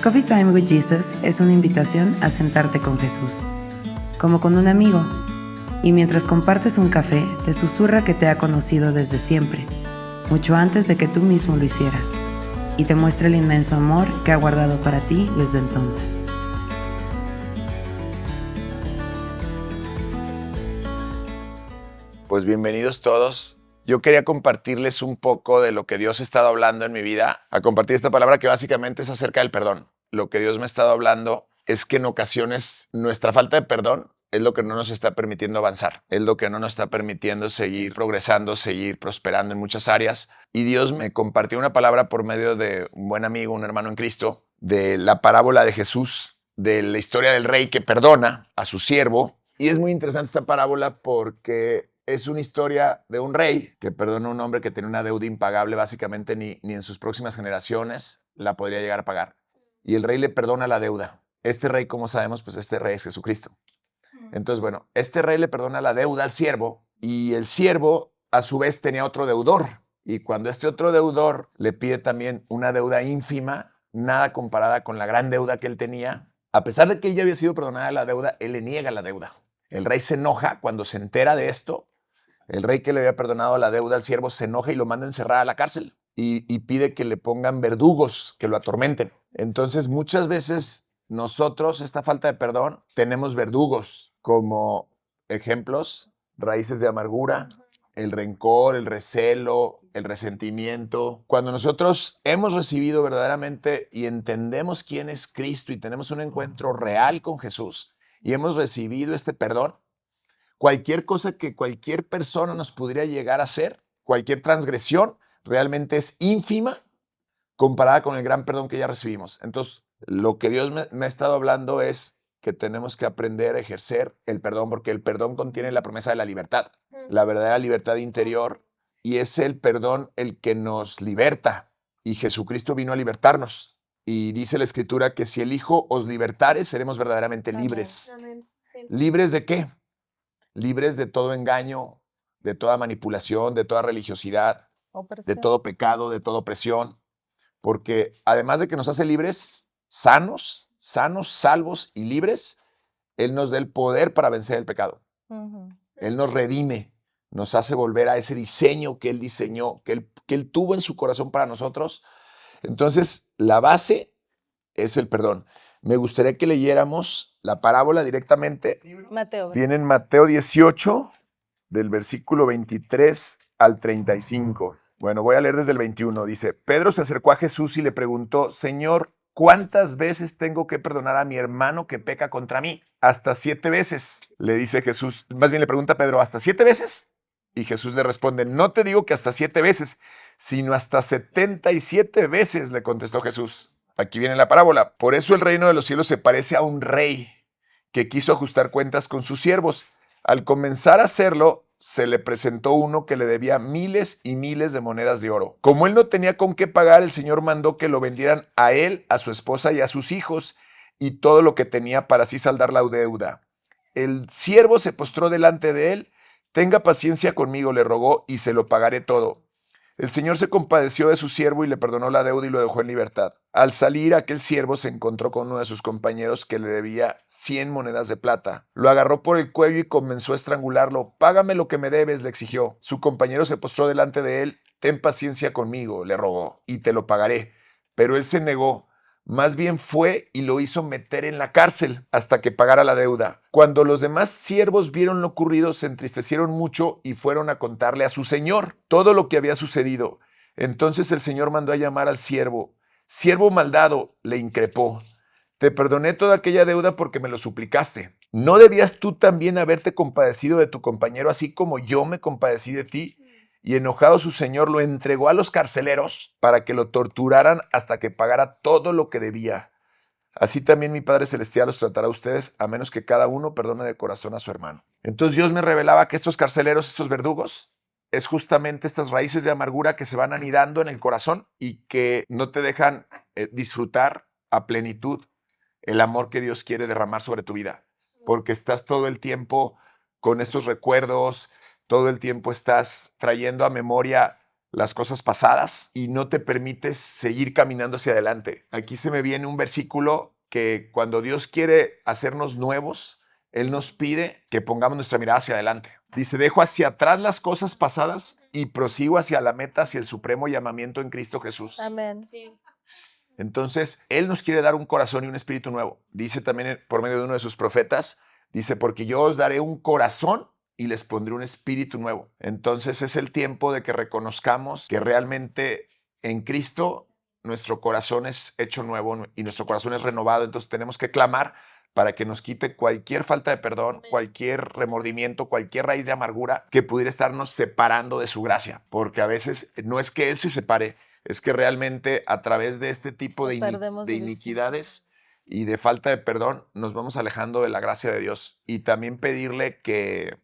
Coffee Time with Jesus es una invitación a sentarte con Jesús, como con un amigo, y mientras compartes un café, te susurra que te ha conocido desde siempre, mucho antes de que tú mismo lo hicieras, y te muestra el inmenso amor que ha guardado para ti desde entonces. Pues bienvenidos todos. Yo quería compartirles un poco de lo que Dios ha estado hablando en mi vida, a compartir esta palabra que básicamente es acerca del perdón. Lo que Dios me ha estado hablando es que en ocasiones nuestra falta de perdón es lo que no nos está permitiendo avanzar, es lo que no nos está permitiendo seguir progresando, seguir prosperando en muchas áreas. Y Dios me compartió una palabra por medio de un buen amigo, un hermano en Cristo, de la parábola de Jesús, de la historia del rey que perdona a su siervo. Y es muy interesante esta parábola porque es una historia de un rey que perdona a un hombre que tenía una deuda impagable, básicamente ni en sus próximas generaciones la podría llegar a pagar. Y el rey le perdona la deuda. Este rey, como sabemos, pues este rey es Jesucristo. Entonces, bueno, este rey le perdona la deuda al siervo y el siervo a su vez tenía otro deudor. Y cuando este otro deudor le pide también una deuda ínfima, nada comparada con la gran deuda que él tenía, a pesar de que él ya había sido perdonada la deuda, él le niega la deuda. El rey se enoja cuando se entera de esto. El rey que le había perdonado la deuda al siervo se enoja y lo manda a encerrar a la cárcel y pide que le pongan verdugos, que lo atormenten. Entonces, muchas veces nosotros, esta falta de perdón, tenemos verdugos como ejemplos, raíces de amargura, el rencor, el recelo, el resentimiento. Cuando nosotros hemos recibido verdaderamente y entendemos quién es Cristo y tenemos un encuentro real con Jesús y hemos recibido este perdón, cualquier cosa que cualquier persona nos pudiera llegar a hacer, cualquier transgresión, realmente es ínfima comparada con el gran perdón que ya recibimos. Entonces, lo que Dios me ha estado hablando es que tenemos que aprender a ejercer el perdón, porque el perdón contiene la promesa de la libertad, la verdadera libertad interior, y es el perdón el que nos liberta. Y Jesucristo vino a libertarnos. Y dice la Escritura que si el Hijo os libertare, seremos verdaderamente libres. Amén. Sí. ¿Libres de qué? Libres de todo engaño, de toda manipulación, de toda religiosidad, de todo pecado, de toda opresión. Porque además de que nos hace libres, sanos, salvos y libres, Él nos da el poder para vencer el pecado. Él nos redime, nos hace volver a ese diseño que Él diseñó, que él tuvo en su corazón para nosotros. Entonces, la base es el perdón. Me gustaría que leyéramos la parábola directamente. Mateo. Tienen Mateo 18, del versículo 23 al 35. Bueno, voy a leer desde el 21. Dice, Pedro se acercó a Jesús y le preguntó, Señor, ¿cuántas veces tengo que perdonar a mi hermano que peca contra mí? Hasta 7 veces, le dice Jesús. Más bien le pregunta a Pedro, ¿hasta 7 veces? Y Jesús le responde, no te digo que hasta 7 veces, sino hasta 77 veces, le contestó Jesús. Aquí viene la parábola. Por eso el reino de los cielos se parece a un rey que quiso ajustar cuentas con sus siervos. Al comenzar a hacerlo, se le presentó uno que le debía miles y miles de monedas de oro. Como él no tenía con qué pagar, el Señor mandó que lo vendieran a él, a su esposa y a sus hijos, y todo lo que tenía para así saldar la deuda. El siervo se postró delante de él. Tenga paciencia conmigo, le rogó, y se lo pagaré todo. El Señor se compadeció de su siervo y le perdonó la deuda y lo dejó en libertad. Al salir, aquel siervo se encontró con uno de sus compañeros que le debía 100 monedas de plata. Lo agarró por el cuello y comenzó a estrangularlo. Págame lo que me debes, le exigió. Su compañero se postró delante de él. Ten paciencia conmigo, le rogó, y te lo pagaré. Pero él se negó. Más bien fue y lo hizo meter en la cárcel hasta que pagara la deuda. Cuando los demás siervos vieron lo ocurrido, se entristecieron mucho y fueron a contarle a su señor todo lo que había sucedido. Entonces el señor mandó a llamar al siervo. Siervo maldado, le increpó. Te perdoné toda aquella deuda porque me lo suplicaste. ¿No debías tú también haberte compadecido de tu compañero así como yo me compadecí de ti? Y enojado su señor lo entregó a los carceleros para que lo torturaran hasta que pagara todo lo que debía. Así también mi Padre Celestial los tratará a ustedes, a menos que cada uno perdone de corazón a su hermano. Entonces Dios me revelaba que estos carceleros, estos verdugos, es justamente estas raíces de amargura que se van anidando en el corazón y que no te dejan disfrutar a plenitud el amor que Dios quiere derramar sobre tu vida. Porque estás todo el tiempo con estos recuerdos, todo el tiempo estás trayendo a memoria las cosas pasadas y no te permites seguir caminando hacia adelante. Aquí se me viene un versículo que cuando Dios quiere hacernos nuevos, Él nos pide que pongamos nuestra mirada hacia adelante. Dice, dejo hacia atrás las cosas pasadas y prosigo hacia la meta, hacia el supremo llamamiento en Cristo Jesús. Amén. Sí. Entonces, Él nos quiere dar un corazón y un espíritu nuevo. Dice también por medio de uno de sus profetas, dice, porque yo os daré un corazón y les pondré un espíritu nuevo. Entonces es el tiempo de que reconozcamos que realmente en Cristo nuestro corazón es hecho nuevo y nuestro corazón es renovado. Entonces tenemos que clamar para que nos quite cualquier falta de perdón, cualquier remordimiento, cualquier raíz de amargura que pudiera estarnos separando de su gracia. Porque a veces no es que Él se separe, es que realmente a través de este tipo de Perdemos de vista. iniquidades y de falta de perdón nos vamos alejando de la gracia de Dios. Y también pedirle que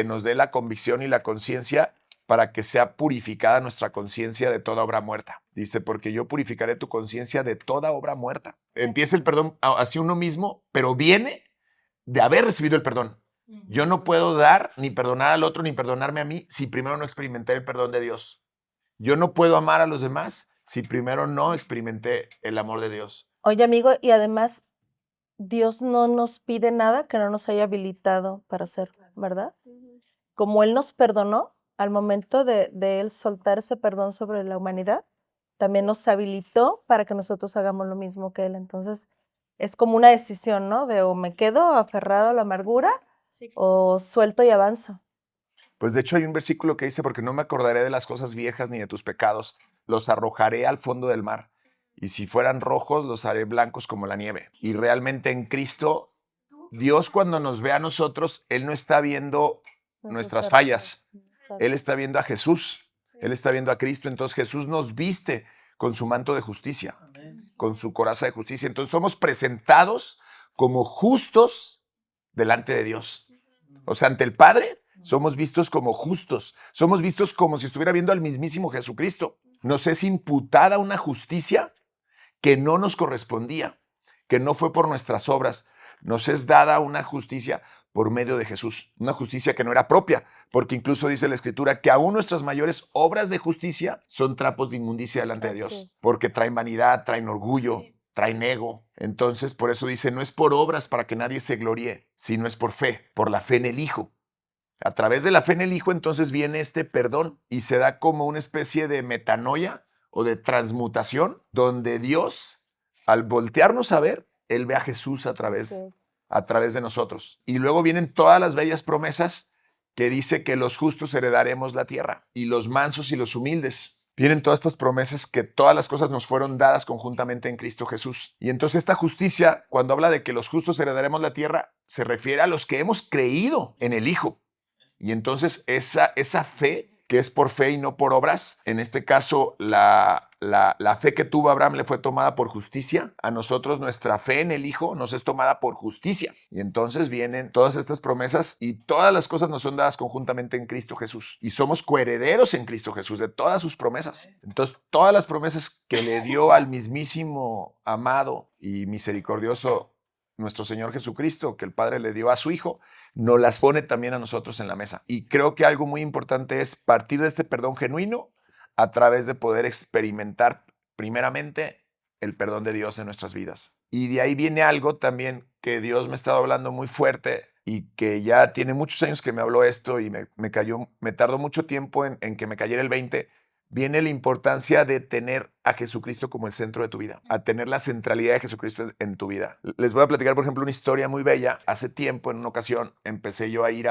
nos dé la convicción y la conciencia para que sea purificada nuestra conciencia de toda obra muerta. Dice, porque yo purificaré tu conciencia de toda obra muerta. Empieza el perdón hacia uno mismo, pero viene de haber recibido el perdón. Yo no puedo dar ni perdonar al otro ni perdonarme a mí si primero no experimenté el perdón de Dios. Yo no puedo amar a los demás si primero no experimenté el amor de Dios. Oye, amigo, y además, Dios no nos pide nada que no nos haya habilitado para hacer, ¿verdad? Como Él nos perdonó, al momento de Él soltar ese perdón sobre la humanidad, también nos habilitó para que nosotros hagamos lo mismo que Él. Entonces, es como una decisión, ¿no? De o me quedo aferrado a la amargura Sí. o suelto y avanzo. Pues de hecho hay un versículo que dice, porque no me acordaré de las cosas viejas ni de tus pecados, los arrojaré al fondo del mar. Y si fueran rojos, los haré blancos como la nieve. Y realmente en Cristo, Dios cuando nos ve a nosotros, Él no está viendo nuestras fallas. Él está viendo a Jesús. Él está viendo a Cristo. Entonces Jesús nos viste con su manto de justicia, con su coraza de justicia. Entonces somos presentados como justos delante de Dios. O sea, ante el Padre somos vistos como justos. Somos vistos como si estuviera viendo al mismísimo Jesucristo. Nos es imputada una justicia que no nos correspondía, que no fue por nuestras obras. Nos es dada una justicia por medio de Jesús, una justicia que no era propia, porque incluso dice la Escritura que aún nuestras mayores obras de justicia son trapos de inmundicia delante de Así Dios, es. porque traen vanidad, traen orgullo, traen ego. Entonces, por eso dice, no es por obras para que nadie se gloríe, sino es por fe, por la fe en el Hijo. A través de la fe en el Hijo, entonces viene este perdón y se da como una especie de metanoia o de transmutación, donde Dios, al voltearnos a ver, Él ve a Jesús a Así través es. de nosotros. Y luego vienen todas las bellas promesas que dice que los justos heredaremos la tierra y los mansos y los humildes. Vienen todas estas promesas que todas las cosas nos fueron dadas conjuntamente en Cristo Jesús. Y entonces esta justicia, cuando habla de que los justos heredaremos la tierra, se refiere a los que hemos creído en el Hijo. Y entonces esa fe, que es por fe y no por obras, en este caso la fe que tuvo Abraham le fue tomada por justicia. A nosotros nuestra fe en el Hijo nos es tomada por justicia. Y entonces vienen todas estas promesas y todas las cosas nos son dadas conjuntamente en Cristo Jesús. Y somos coherederos en Cristo Jesús de todas sus promesas. Entonces todas las promesas que le dio al mismísimo amado y misericordioso nuestro Señor Jesucristo, que el Padre le dio a su Hijo, nos las pone también a nosotros en la mesa. Y creo que algo muy importante es partir de este perdón genuino a través de poder experimentar primeramente el perdón de Dios en nuestras vidas. Y de ahí viene algo también que Dios me ha estado hablando muy fuerte y que ya tiene muchos años que me habló esto y me tardó mucho tiempo en que me cayera el 20. Viene la importancia de tener a Jesucristo como el centro de tu vida, a tener la centralidad de Jesucristo en tu vida. Les voy a platicar, por ejemplo, una historia muy bella. Hace tiempo, en una ocasión, empecé yo a ir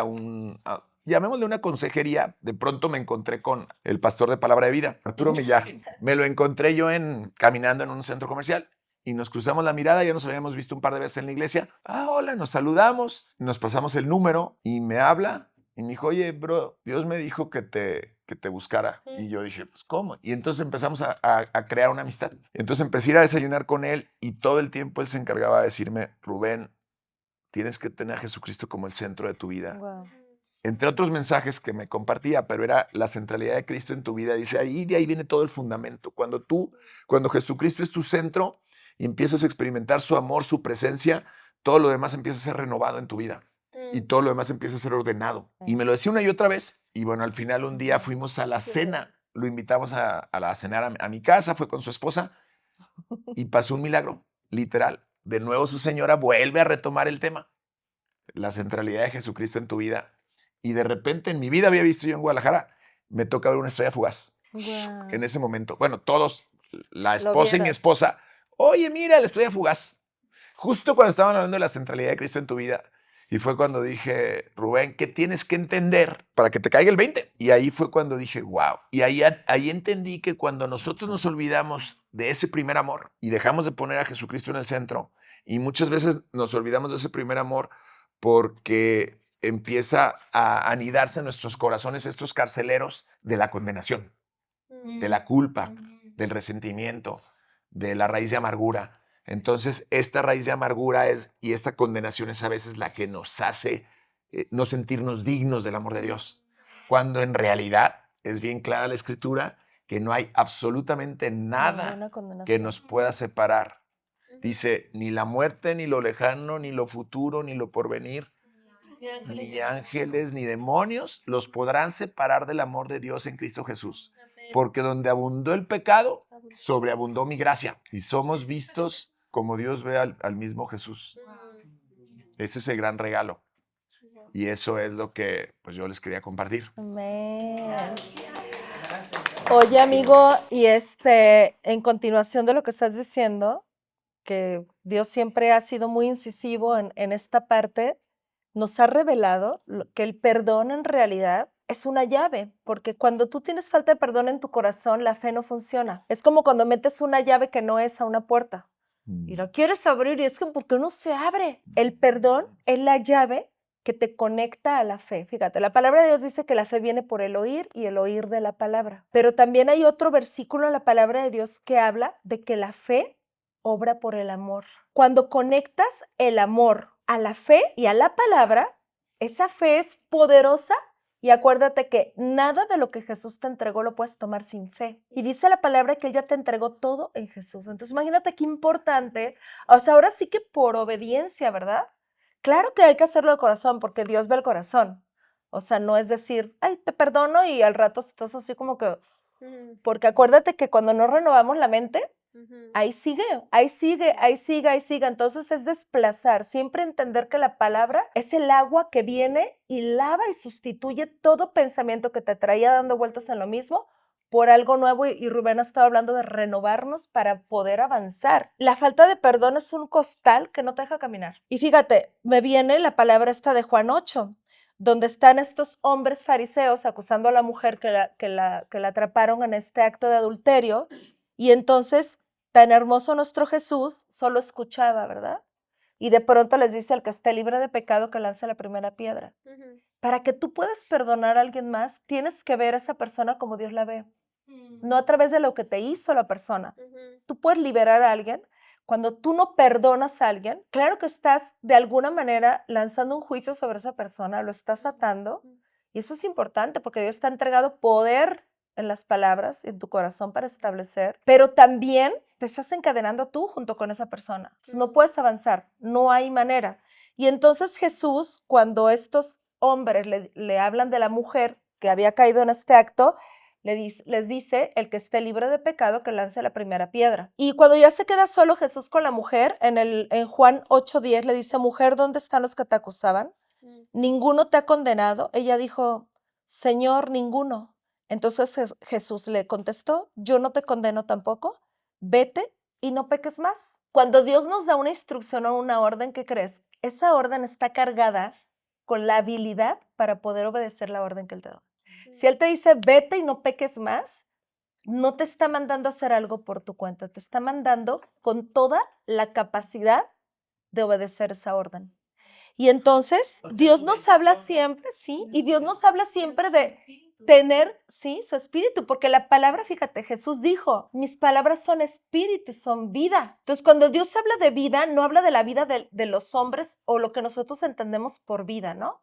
llamémosle una consejería. De pronto me encontré con el pastor de Palabra de Vida, Arturo Millar. Me lo encontré yo caminando en un centro comercial. Y nos cruzamos la mirada, ya nos habíamos visto un par de veces en la iglesia. Hola, nos saludamos, nos pasamos el número y me habla y me dijo, oye, bro, Dios me dijo que te buscara. Y yo dije, pues, ¿cómo? Y entonces empezamos a crear una amistad. Entonces empecé a ir a desayunar con él y todo el tiempo él se encargaba de decirme, Rubén, tienes que tener a Jesucristo como el centro de tu vida. Wow. Entre otros mensajes que me compartía, pero era la centralidad de Cristo en tu vida. Dice, de ahí viene todo el fundamento. Cuando Jesucristo es tu centro y empiezas a experimentar su amor, su presencia, todo lo demás empieza a ser renovado en tu vida. Y todo lo demás empieza a ser ordenado. Y me lo decía una y otra vez. Y bueno, al final un día fuimos a la cena lo invitamos a cenar a mi casa, fue con su esposa y pasó un milagro, literal. De nuevo su señora vuelve a retomar el tema, la centralidad de Jesucristo en tu vida. Y de repente en mi vida había visto yo en Guadalajara, me toca ver una estrella fugaz. Guau. En ese momento, bueno, todos, la Lo esposa y mi vieron. esposa, oye, mira, la estrella fugaz. Justo cuando estaban hablando de la centralidad de Cristo en tu vida. Y fue cuando dije, Rubén, ¿qué tienes que entender para que te caiga el 20? Y ahí fue cuando dije, wow. Y ahí entendí que cuando nosotros nos olvidamos de ese primer amor y dejamos de poner a Jesucristo en el centro, y muchas veces nos olvidamos de ese primer amor porque empieza a anidarse en nuestros corazones estos carceleros de la condenación, de la culpa, del resentimiento, de la raíz de amargura. Entonces, esta raíz de amargura y esta condenación es a veces la que nos hace no sentirnos dignos del amor de Dios, cuando en realidad es bien clara la Escritura que no hay absolutamente nada Ninguna que condenación. nos pueda separar. Dice, ni la muerte, ni lo lejano, ni lo futuro, ni lo porvenir, ni ángeles, ni demonios los podrán separar del amor de Dios en Cristo Jesús. Porque donde abundó el pecado, sobreabundó mi gracia. Y somos vistos como Dios ve al mismo Jesús. Ese es el gran regalo. Y eso es lo que pues, yo les quería compartir. Amén. Oye, amigo, y en continuación de lo que estás diciendo, que Dios siempre ha sido muy incisivo en esta parte, nos ha revelado que el perdón en realidad es una llave, porque cuando tú tienes falta de perdón en tu corazón, la fe no funciona. Es como cuando metes una llave que no es a una puerta y la quieres abrir y es que ¿por qué no se abre? El perdón es la llave que te conecta a la fe. Fíjate, la palabra de Dios dice que la fe viene por el oír y el oír de la palabra. Pero también hay otro versículo en la palabra de Dios que habla de que la fe obra por el amor. Cuando conectas el amor a la fe y a la palabra, esa fe es poderosa y acuérdate que nada de lo que Jesús te entregó lo puedes tomar sin fe. Y dice la palabra que Él ya te entregó todo en Jesús. Entonces imagínate qué importante, o sea, ahora sí que por obediencia, ¿verdad? Claro que hay que hacerlo de corazón porque Dios ve el corazón. O sea, no es decir, ay, te perdono y al rato estás así como que... Porque acuérdate que cuando no renovamos la mente, ahí sigue, ahí sigue, ahí sigue, ahí sigue. Entonces es desplazar, siempre entender que la palabra es el agua que viene y lava y sustituye todo pensamiento que te traía dando vueltas en lo mismo por algo nuevo y Rubén ha estado hablando de renovarnos para poder avanzar. La falta de perdón es un costal que no te deja caminar. Y fíjate, me viene la palabra esta de Juan 8, donde están estos hombres fariseos acusando a la mujer que la atraparon en este acto de adulterio y entonces tan hermoso nuestro Jesús solo escuchaba, ¿verdad? Y de pronto les dice al que esté libre de pecado que lance la primera piedra. Para que tú puedas perdonar a alguien más, tienes que ver a esa persona como Dios la ve, no a través de lo que te hizo la persona. Tú puedes liberar a alguien. Cuando tú no perdonas a alguien, claro que estás de alguna manera lanzando un juicio sobre esa persona, lo estás atando. Y eso es importante porque Dios te ha entregado poder en las palabras, en tu corazón para establecer, pero también te estás encadenando tú junto con esa persona. Entonces, no puedes avanzar, no hay manera. Y entonces Jesús, cuando estos hombres le hablan de la mujer que había caído en este acto, les dice, el que esté libre de pecado que lance la primera piedra. Y cuando ya se queda solo Jesús con la mujer, en Juan 8:10 le dice, mujer, ¿dónde están los que te acusaban? ¿Ninguno te ha condenado? Ella dijo, Señor, ninguno. Entonces Jesús le contestó, yo no te condeno tampoco, vete y no peques más. Cuando Dios nos da una instrucción o una orden, ¿qué crees? Esa orden está cargada con la habilidad para poder obedecer la orden que Él te da. Si Él te dice, vete y no peques más, no te está mandando a hacer algo por tu cuenta, te está mandando con toda la capacidad de obedecer esa orden. Y entonces Dios nos habla siempre, ¿sí? Y Dios nos habla siempre de tener, ¿sí? Su espíritu, porque la palabra, fíjate, Jesús dijo, mis palabras son espíritu, son vida. Entonces, cuando Dios habla de vida, no habla de la vida de los hombres o lo que nosotros entendemos por vida, ¿no?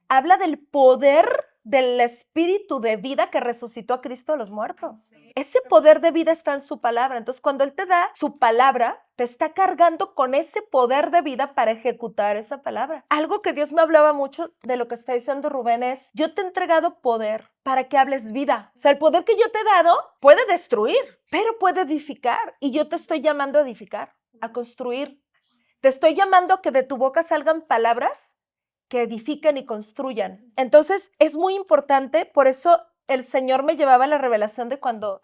Habla del poder del espíritu de vida que resucitó a Cristo de los muertos. Ese poder de vida está en su palabra. Entonces, cuando Él te da su palabra, te está cargando con ese poder de vida para ejecutar esa palabra. Algo que Dios me hablaba mucho de lo que está diciendo Rubén es, yo te he entregado poder para que hables vida. O sea, el poder que yo te he dado puede destruir, pero puede edificar. Y yo te estoy llamando a edificar, a construir. Te estoy llamando a que de tu boca salgan palabras que edifiquen y construyan. Entonces, es muy importante, por eso el Señor me llevaba a la revelación de cuando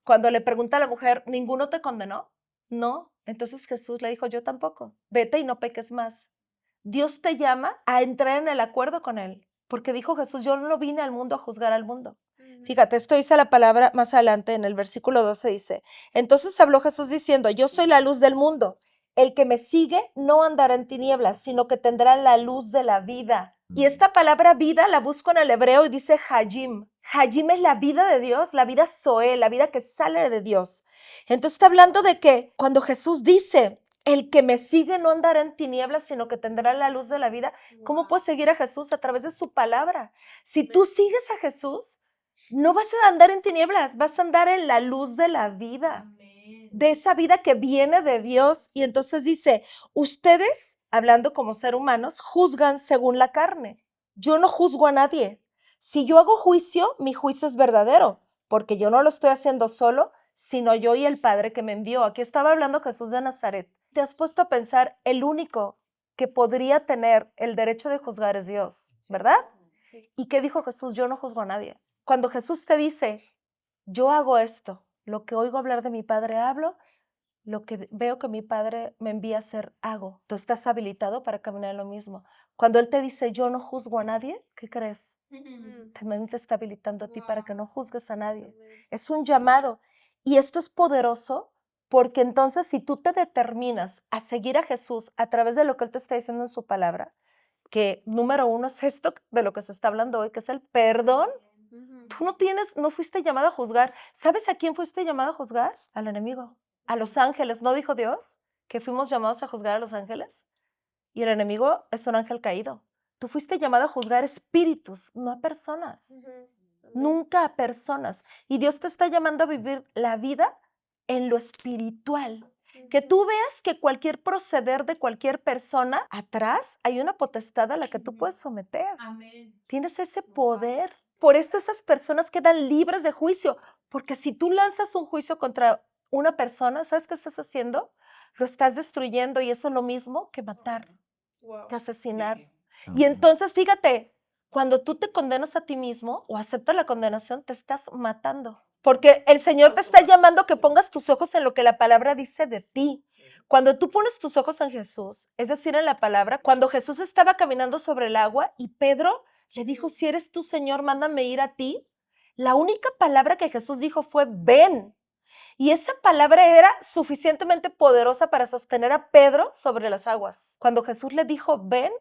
le pregunta a la mujer, ¿ninguno te condenó? No. Entonces Jesús le dijo, yo tampoco. Vete y no peques más. Dios te llama a entrar en el acuerdo con Él, porque dijo Jesús, yo no vine al mundo a juzgar al mundo. Fíjate, esto dice la palabra más adelante en el versículo 12, dice, entonces habló Jesús diciendo, yo soy la luz del mundo. El que me sigue no andará en tinieblas, sino que tendrá la luz de la vida. Y esta palabra vida la busco en el hebreo y dice Hayim. Hayim es la vida de Dios, la vida Zoé, la vida que sale de Dios. Entonces está hablando de que cuando Jesús dice, el que me sigue no andará en tinieblas, sino que tendrá la luz de la vida, ¿cómo puedes seguir a Jesús? A través de su palabra. Si tú sigues a Jesús, no vas a andar en tinieblas, vas a andar en la luz de la vida. De esa vida que viene de Dios. Y entonces dice, ustedes, hablando como ser humanos, juzgan según la carne. Yo no juzgo a nadie. Si yo hago juicio, mi juicio es verdadero, porque yo no lo estoy haciendo solo, sino yo y el Padre que me envió. Aquí estaba hablando Jesús de Nazaret. ¿Te has puesto a pensar? El único que podría tener el derecho de juzgar es Dios, ¿verdad? ¿Y qué dijo Jesús? Yo no juzgo a nadie. Cuando Jesús te dice, yo hago esto, lo que oigo hablar de mi Padre hablo, lo que veo que mi Padre me envía a hacer hago. Tú estás habilitado para caminar en lo mismo. Cuando Él te dice, yo no juzgo a nadie, ¿qué crees? También te está habilitando a ti para que no juzgues a nadie. Es un llamado. Y esto es poderoso porque entonces si tú te determinas a seguir a Jesús a través de lo que Él te está diciendo en su palabra, que número uno es esto de lo que se está hablando hoy, que es el perdón. Tú no fuiste llamado a juzgar. ¿Sabes a quién fuiste llamado a juzgar? Al enemigo, a los ángeles. ¿No dijo Dios que fuimos llamados a juzgar a los ángeles? Y el enemigo es un ángel caído. Tú fuiste llamado a juzgar espíritus, no a personas. Nunca a personas. Y Dios te está llamando a vivir la vida en lo espiritual. Que tú veas que cualquier proceder de cualquier persona, atrás hay una potestad a la que tú puedes someter. Amén. Tienes ese poder. Por eso esas personas quedan libres de juicio. Porque si tú lanzas un juicio contra una persona, ¿sabes qué estás haciendo? Lo estás destruyendo y eso es lo mismo que matar, que asesinar. Y entonces, fíjate, cuando tú te condenas a ti mismo o aceptas la condenación, te estás matando. Porque el Señor te está llamando a que pongas tus ojos en lo que la palabra dice de ti. Cuando tú pones tus ojos en Jesús, es decir, en la palabra, cuando Jesús estaba caminando sobre el agua y Pedro le dijo, si eres tú, Señor, mándame ir a ti, la única palabra que Jesús dijo fue, ven. Y esa palabra era suficientemente poderosa para sostener a Pedro sobre las aguas. Cuando Jesús le dijo, ven,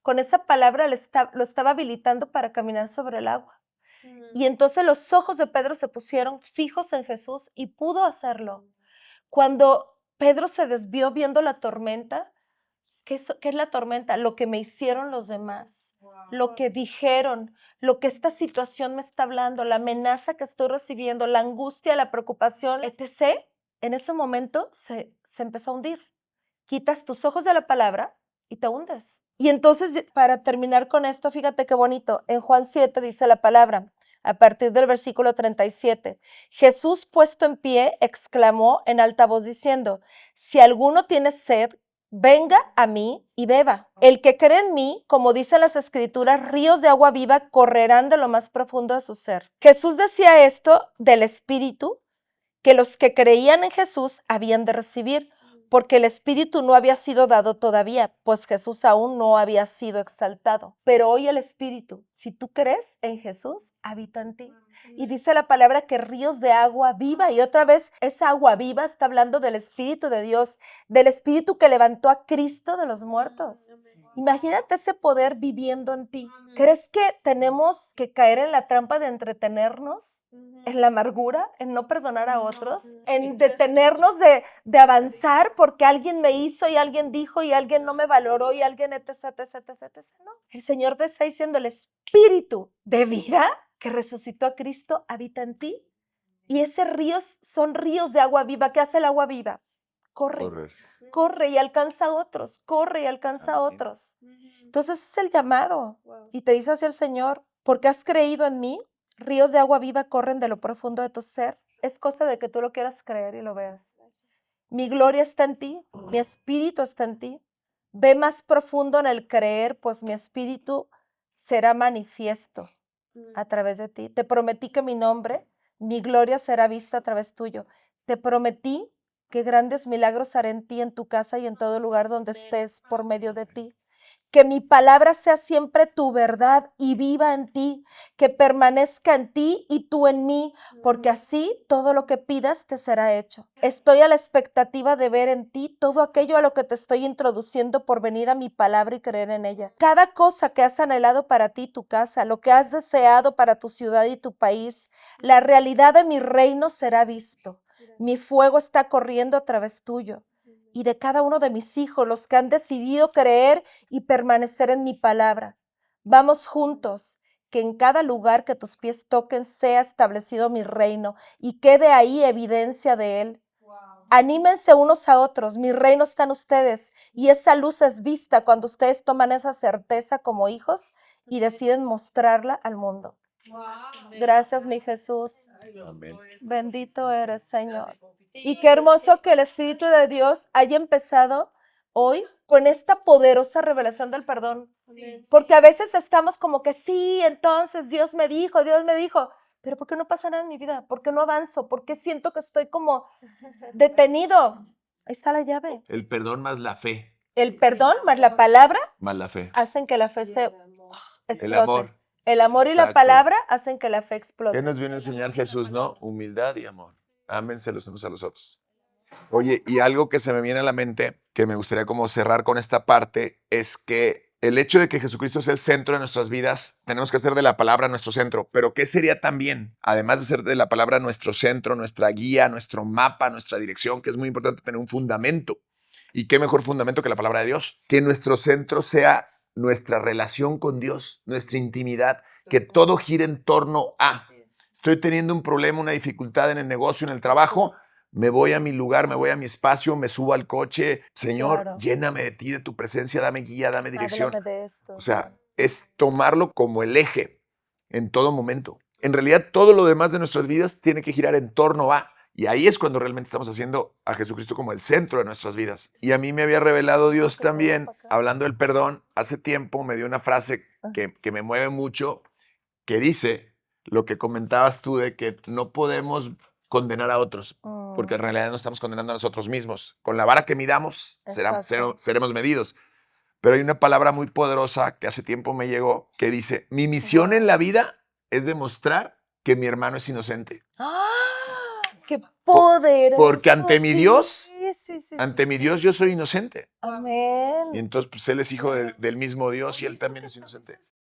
con esa palabra lo estaba habilitando para caminar sobre el agua. Y entonces los ojos de Pedro se pusieron fijos en Jesús y pudo hacerlo. Cuando Pedro se desvió viendo la tormenta, ¿qué es la tormenta? Lo que me hicieron los demás, lo que dijeron, lo que esta situación me está hablando, la amenaza que estoy recibiendo, la angustia, la preocupación, etc. En ese momento se empezó a hundir. Quitas tus ojos de la palabra y te hundes. Y entonces, para terminar con esto, fíjate qué bonito. En Juan 7 dice la palabra, a partir del versículo 37, Jesús puesto en pie exclamó en alta voz diciendo, si alguno tiene sed, venga a mí y beba. El que cree en mí, como dicen las escrituras, ríos de agua viva correrán de lo más profundo de su ser. Jesús decía esto del Espíritu que los que creían en Jesús habían de recibir, porque el Espíritu no había sido dado todavía, pues Jesús aún no había sido exaltado. Pero hoy el Espíritu, si tú crees en Jesús, habita en ti. Y dice la palabra que ríos de agua viva, y otra vez esa agua viva está hablando del Espíritu de Dios, del Espíritu que levantó a Cristo de los muertos. Imagínate ese poder viviendo en ti. ¿Crees que tenemos que caer en la trampa de entretenernos en la amargura, en no perdonar a otros, en detenernos de avanzar porque alguien me hizo y alguien dijo y alguien no me valoró y alguien etc, etc, etc, etc? No. El Señor te está diciendo, el espíritu de vida que resucitó a Cristo habita en ti. Y ese ríos son ríos de agua viva. ¿Qué hace el agua viva? Corre. Corre y alcanza a otros, corre y alcanza a otros. Entonces ese es el llamado. Y te dice así el Señor, porque has creído en mí, ríos de agua viva corren de lo profundo de tu ser. Es cosa de que tú lo quieras creer y lo veas. Mi gloria está en ti, mi espíritu está en ti. Ve más profundo en el creer, pues mi espíritu será manifiesto a través de ti. Te prometí que mi nombre, mi gloria será vista a través tuyo. Te prometí que grandes milagros haré en ti, en tu casa y en todo lugar donde estés por medio de ti. Que mi palabra sea siempre tu verdad y viva en ti, que permanezca en ti y tú en mí, porque así todo lo que pidas te será hecho. Estoy a la expectativa de ver en ti todo aquello a lo que te estoy introduciendo por venir a mi palabra y creer en ella. Cada cosa que has anhelado para ti, tu casa, lo que has deseado para tu ciudad y tu país, la realidad de mi reino será visto. Mi fuego está corriendo a través tuyo y de cada uno de mis hijos, los que han decidido creer y permanecer en mi palabra. Vamos juntos, que en cada lugar que tus pies toquen sea establecido mi reino y quede ahí evidencia de él. Anímense unos a otros, mi reino está en ustedes y esa luz es vista cuando ustedes toman esa certeza como hijos y deciden mostrarla al mundo. Gracias, mi Jesús. Amén. Bendito eres, Señor. Y qué hermoso que el Espíritu de Dios haya empezado hoy con esta poderosa revelación del perdón. Porque a veces estamos como que sí, entonces Dios me dijo, pero ¿por qué no pasa nada en mi vida? ¿Por qué no avanzo? ¿Por qué siento que estoy como detenido? Ahí está la llave. El perdón más la fe. El perdón más la palabra Más la fe. hacen que la fe se explote. El amor. El amor y la Exacto. palabra hacen que la fe explote. ¿Qué nos viene a enseñar Jesús, no? Humildad y amor. Ámense los unos a los otros. Oye, y algo que se me viene a la mente, que me gustaría como cerrar con esta parte, es que el hecho de que Jesucristo es el centro de nuestras vidas, tenemos que hacer de la palabra nuestro centro. Pero ¿qué sería también, además de ser de la palabra nuestro centro, nuestra guía, nuestro mapa, nuestra dirección, que es muy importante tener un fundamento? ¿Y qué mejor fundamento que la palabra de Dios? Que nuestro centro sea nuestra relación con Dios, nuestra intimidad, que todo gire en torno a. Estoy teniendo un problema, una dificultad en el negocio, en el trabajo, me voy a mi lugar, me voy a mi espacio, me subo al coche. Señor, Claro. lléname de ti, de tu presencia, dame guía, dame dirección. Háblame de esto. O sea, es tomarlo como el eje en todo momento. En realidad, todo lo demás de nuestras vidas tiene que girar en torno a. Y ahí es cuando realmente estamos haciendo a Jesucristo como el centro de nuestras vidas. Y a mí me había revelado Dios también, hablando del perdón, hace tiempo me dio una frase que me mueve mucho, que dice lo que comentabas tú de que no podemos condenar a otros, porque en realidad no estamos condenando a nosotros mismos. Con la vara que midamos, seremos medidos. Pero hay una palabra muy poderosa que hace tiempo me llegó, que dice, mi misión en la vida es demostrar que mi hermano es inocente. ¡Ah! ¡Qué poderoso! Porque ante mi Dios, sí, ante mi Dios yo soy inocente. Amén. Y entonces pues él es hijo del mismo Dios y él también es inocente.